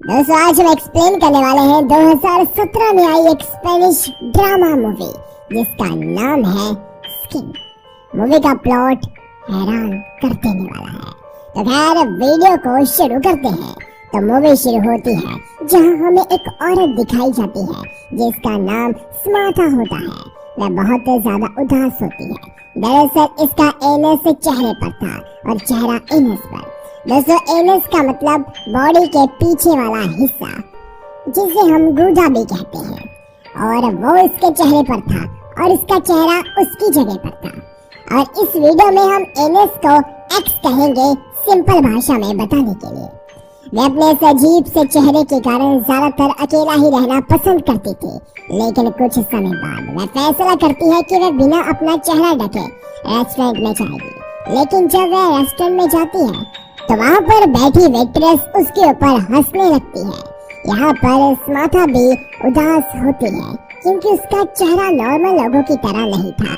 दोस्तों आज हम एक्सप्लेन करने वाले हैं 2017 में आई एक स्पेनिश ड्रामा मूवी जिसका नाम है स्किन। मूवी का प्लॉट हैरान कर देने वाला है। तो खैर वीडियो को शुरू करते हैं। तो मूवी शुरू होती है जहां हमें एक औरत दिखाई जाती है जिसका नाम समाथा होता है। वह बहुत ज्यादा उदास होती है। दरअसल इसका एनस चेहरे पर था और चेहरा एनस पर। दोस्तों एनस का मतलब बॉडी के पीछे वाला हिस्सा जिसे हम गूदा भी कहते हैं, और वो इसके चेहरे पर था और इसका चेहरा उसकी जगह पर था। और इस वीडियो में हम एनस को एक्स कहेंगे सिंपल भाषा में बताने के लिए। वे अपने इस अजीब से चेहरे के कारण ज्यादातर अकेला ही रहना पसंद करती थी, लेकिन कुछ समय बाद वह फैसला करती है कि वह बिना अपना चेहरा ढके रेस्टोरेंट में जाएगी। लेकिन जब वह रेस्टोरेंट में जाती है तो वहाँ पर बैठी वेट्रेस उसके ऊपर हंसने लगती है। यहाँ पर समाथा भी उदास होती है क्योंकि उसका चेहरा नॉर्मल लोगों की तरह नहीं था।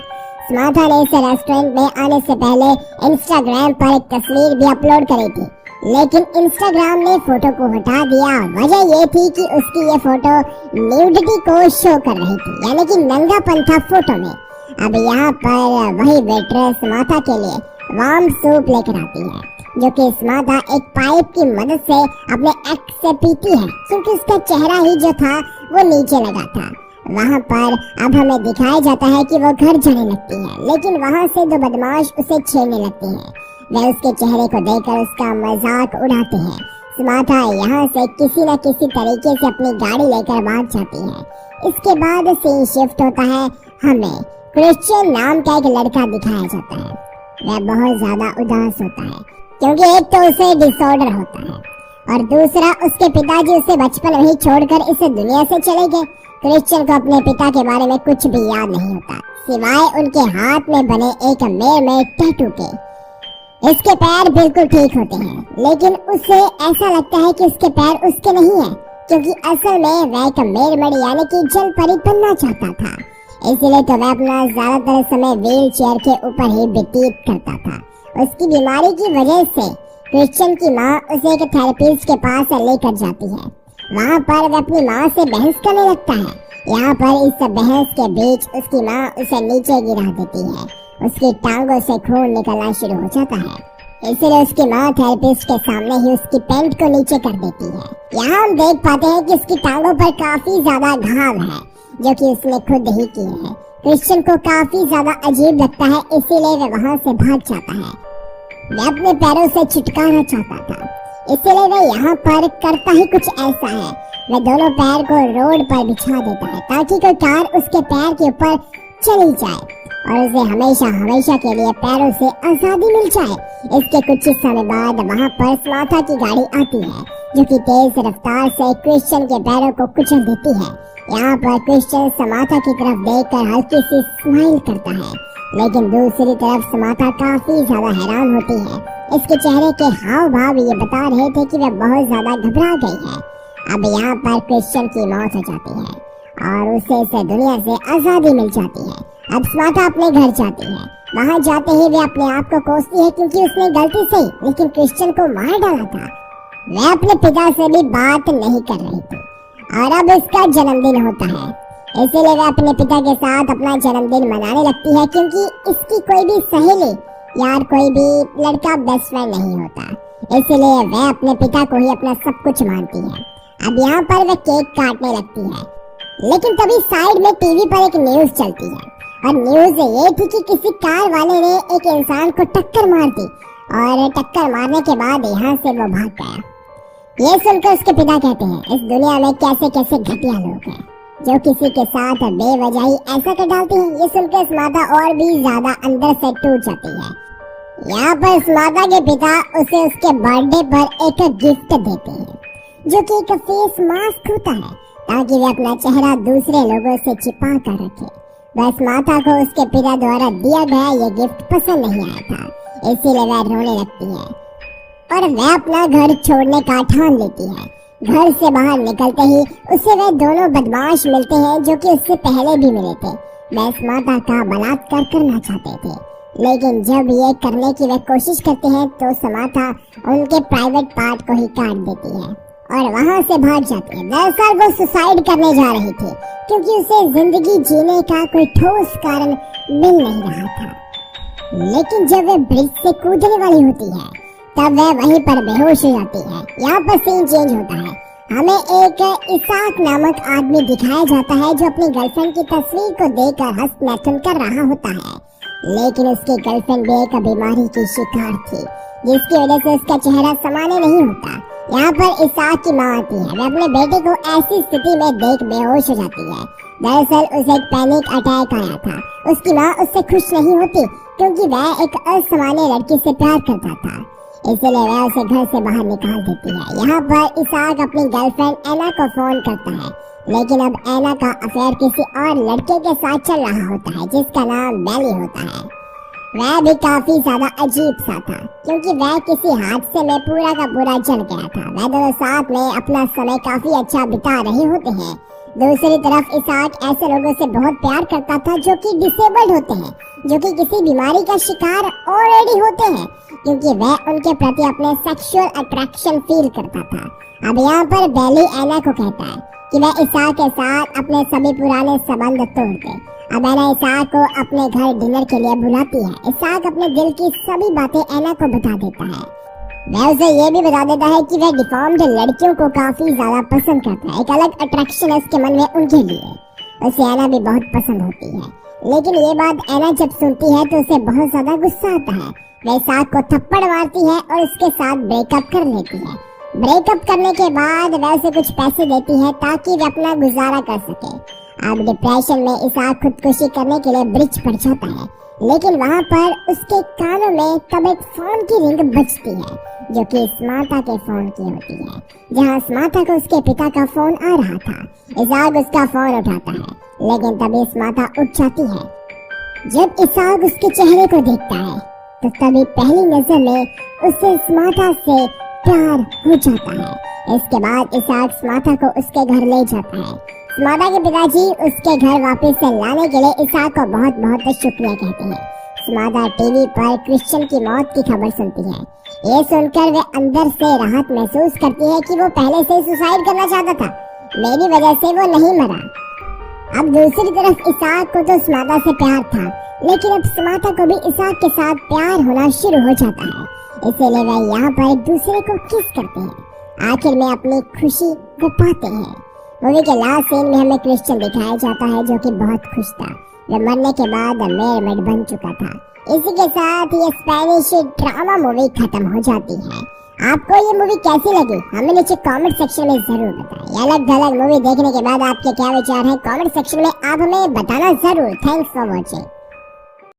समाथा ने इस रेस्टोरेंट में आने से पहले इंस्टाग्राम पर एक तस्वीर भी अपलोड करी थी, लेकिन इंस्टाग्राम ने फोटो को हटा दिया। वजह ये थी कि उसकी ये फोटो न्यूडिटी को शो कर रही थी, यानी कि नंगापन था फोटो में। अब यहाँ पर वही वेट्रेस समाथा के लिए वार्म सूप लेकर आती है जो कि समाथा एक पाइप की मदद से अपने एक्स से पीती है क्योंकि उसका चेहरा ही जो था वो नीचे लगा था। वहाँ पर अब हमें दिखाया जाता है कि वो घर जाने लगती है, लेकिन वहाँ से दो बदमाश उसे छेड़ने लगते हैं। वे उसके चेहरे को देखकर उसका मजाक उड़ाते हैं। समाथा यहाँ से किसी न किसी तरीके से अपनी गाड़ी लेकर भाग जाती है। इसके बाद सीन शिफ्ट होता है। हमें क्रिश्चियन नाम का एक लड़का दिखाया जाता है। वह बहुत ज्यादा उदास होता है क्योंकि एक तो उसे डिसऑर्डर होता है और दूसरा उसके पिताजी उसे बचपन में ही छोड़कर इस दुनिया से चले गए। क्रिश्चियन को अपने पिता के बारे में कुछ भी याद नहीं होता सिवाय उनके हाथ में बने एक मेरमेड टैटू के। इसके पैर बिल्कुल ठीक होते हैं, लेकिन उसे ऐसा लगता है कि उसके पैर उसके नहीं है क्योंकि असल में वह एक मेरमेड यानी कि जल परी बनना चाहता था। इसलिए तो वह अपना ज्यादातर समय व्हील चेयर के ऊपर ही व्यतीत करता था। उसकी बीमारी की वजह से क्रिश्चियन की माँ उसे एक थेरेपिस्ट के पास लेकर जाती है। वहाँ पर वह अपनी माँ से बहस करने लगता है। यहाँ पर इस बहस के बीच उसकी माँ उसे नीचे गिरा देती है। उसकी टांगों से खून निकलना शुरू हो जाता है। इसलिए उसकी माँ थेरेपिस्ट के सामने ही उसकी पैंट को नीचे कर देती है। यहाँ हम देख पाते हैं कि उसकी टांगों पर काफी ज्यादा घाव है जो कि उसने खुद ही किए हैं। क्रिश्चियन को काफी ज्यादा अजीब लगता है, इसीलिए वह वहाँ से भाग जाता है। वह अपने पैरों से छुटकारा चाहता था, इसलिए वह यहाँ पर करता ही कुछ ऐसा है। वह दोनों पैर को रोड पर बिछा देता है ताकि कोई कार उसके पैर के ऊपर चली जाए और उसे हमेशा हमेशा के लिए पैरों से आजादी मिल जाए। इसके कुछ समय बाद वहाँ पर समाथा की गाड़ी आती है जो कि तेज रफ्तार से क्रिश्चियन के पैरों को कुचल देती है। यहाँ पर क्रिश्चियन समाथा की तरफ देखकर हल्की सी स्माइल करता है, लेकिन दूसरी तरफ समाथा काफी ज्यादा हैरान होती है। इसके चेहरे के हाव भाव ये बता रहे थे कि वह बहुत ज्यादा घबरा गई है। अब यहाँ पर क्रिश्चियन की मौत हो जाती है और उसे इस दुनिया से आजादी मिल जाती है। अब समाथा अपने घर जाती है। वहाँ जाते ही वे अपने आप को कोसती है क्योंकि उसने गलती से लेकिन क्रिश्चियन को मार डाला था। वह अपने पिता से भी बात नहीं कर रही थी और अब इसका जन्मदिन होता है, इसीलिए वह अपने पिता के साथ अपना जन्मदिन मनाने लगती है क्योंकि इसकी कोई भी सहेली यार कोई भी लड़का बेस्ट फ्रेंड नहीं होता। इसीलिए वह अपने पिता को ही अपना सब कुछ मानती है। अब यहाँ पर वह केक काटने लगती है, लेकिन तभी साइड में टीवी पर एक न्यूज चलती है और न्यूज ये थी कि किसी कार वाले ने एक इंसान को टक्कर मार दी और टक्कर मारने के बाद यहाँ से वो भाग गया। ये सुनकर उसके पिता कहते हैं इस दुनिया में कैसे कैसे घटिया लोग हैं जो किसी के साथ बेवजह ही ऐसा कर डालते हैं। ये सुनकर समाथा और भी ज्यादा अंदर से टूट जाती है। यहाँ पर समाथा के पिता उसे उसके बर्थडे पर एक गिफ्ट देते हैं जो कि एक फेस मास्क होता है ताकि वे अपना चेहरा दूसरे लोगों से छिपा कर रखे। वह समाथा को उसके पिता द्वारा दिया गया ये गिफ्ट पसंद नहीं आया था, इसीलिए वह रोने लगती है और वह अपना घर छोड़ने का ठान लेती है। घर से बाहर निकलते ही उसे वे दोनों बदमाश मिलते हैं जो कि उससे पहले भी मिले थे। वह समाथा का बलात्कार करना चाहते थे, लेकिन जब ये करने की वे कोशिश करते हैं तो समाथा उनके प्राइवेट पार्ट को ही काट देती है और वहां से भाग जाती है। दरअसल वो सुसाइड करने जा रही थी क्योंकि उसे जिंदगी जीने का कोई ठोस कारण मिल नहीं रहा था। लेकिन जब वह ब्रिज से कूदने वाली होती है तब वह वहीं पर बेहोश हो जाती है। यहाँ पर सीन चेंज होता है। हमें एक इसाक नामक आदमी दिखाया जाता है जो अपनी गर्लफ्रेंड की तस्वीर को देखकर हंस कर रहा होता है, लेकिन उसकी गर्लफ्रेंड भी एक बीमारी की शिकार थी जिसकी वजह से उसका चेहरा सामान्य नहीं होता। यहाँ पर इसाक की माँ आती है। वह अपने बेटे को ऐसी स्थिति में देख बेहोश हो जाती है। दरअसल उसे एक पैनिक अटैक आया था। उसकी माँ उससे खुश नहीं होती क्योंकि वह एक असामान्य लड़की से प्यार करता था, इसलिए वह उसे घर से बाहर निकाल देती है। यहाँ पर इसाक अपनी गर्लफ्रेंड एना को फोन करता है, लेकिन अब एना का अफेयर किसी और लड़के के साथ चल रहा होता है जिसका नाम बेली होता है। वह भी काफी ज्यादा अजीब सा था क्योंकि वह किसी हादसे में पूरा का पूरा जल गया था। वह दोनों साथ में अपना समय काफी अच्छा बिता रहे होते हैं। दूसरी तरफ इसाक ऐसे लोगों से बहुत प्यार करता था जो कि डिसेबल्ड होते हैं, जो कि किसी बीमारी का शिकार ऑलरेडी होते हैं, क्योंकि वह उनके प्रति अपने सेक्सुअल अट्रैक्शन फील करता था। अब यहाँ पर बेली एना को कहता है कि वह इसाक के साथ अपने सभी पुराने संबंध तोड़ दे। अब एना इसाक को अपने घर डिनर के लिए बुलाती है। इसाक अपने दिल की सभी बातें एना को बता देता है। वह उसे ये भी बता देता है कि वह डिफॉर्म्ड लड़कियों को काफी ज्यादा पसंद करता है। एक अलग अट्रैक्शन है उसके मन में उनके लिए। उसे एना भी बहुत पसंद होती है, लेकिन ये बात एना जब सुनती है तो उसे बहुत ज्यादा गुस्सा आता है। वह इसाक को थप्पड़ मारती है और उसके साथ ब्रेकअप कर लेती है। ब्रेकअप करने के बाद वह उसे कुछ पैसे देती है ताकि वह अपना गुजारा कर सके। अब डिप्रेशन में इसाक खुदकुशी करने के लिए ब्रिज पर जाता है, लेकिन वहाँ पर उसके कानों में तब एक फोन की रिंग बजती है जो कि स्मार्टा के फोन की होती है, जहाँ स्मार्टा को उसके पिता का फोन आ रहा था। इसाक उसका फोन उठाता है, लेकिन तभी स्मार्टा उठ जाती है। जब इसाक उसके चेहरे को देखता है तो तभी पहली नजर में उसे स्मार्टा से प्यार हो जाता है। इसके बाद इसाक स्मार्टा को उसके घर ले जाता है। स्मार्टा के पिताजी उसके घर वापस से लाने के लिए इसाक को बहुत बहुत शुक्रिया कहते हैं। स्मार्टा टीवी पर क्रिश्चियन की मौत की खबर सुनती है। ये सुनकर वे अंदर से राहत महसूस करती है कि वो पहले से सुसाइड करना चाहता था, मेरी वजह से वो नहीं मरा। अब दूसरी तरफ इसाक को तो स्मार्टा से प्यार था, लेकिन अब स्मार्टा को भी इसाक के साथ प्यार होना शुरू हो जाता है, इसीलिए वे यहाँ पर एक दूसरे को किस करते हैं। आखिर में अपनी खुशी वो पाते हैं। मूवी के लास्ट सीन में हमें क्रिश्चियन दिखाया जाता है जो कि बहुत खुश था। वह मरने के बाद मेड बन चुका था। इसी के साथ ये स्पेनिश ड्रामा मूवी खत्म हो जाती है। आपको ये मूवी कैसी लगी हमें नीचे कमेंट सेक्शन में जरूर बताएं। अलग अलग मूवी देखने के बाद आपके क्या विचार हैं कमेंट सेक्शन में आप हमें बताना जरूर। Thanks for watching.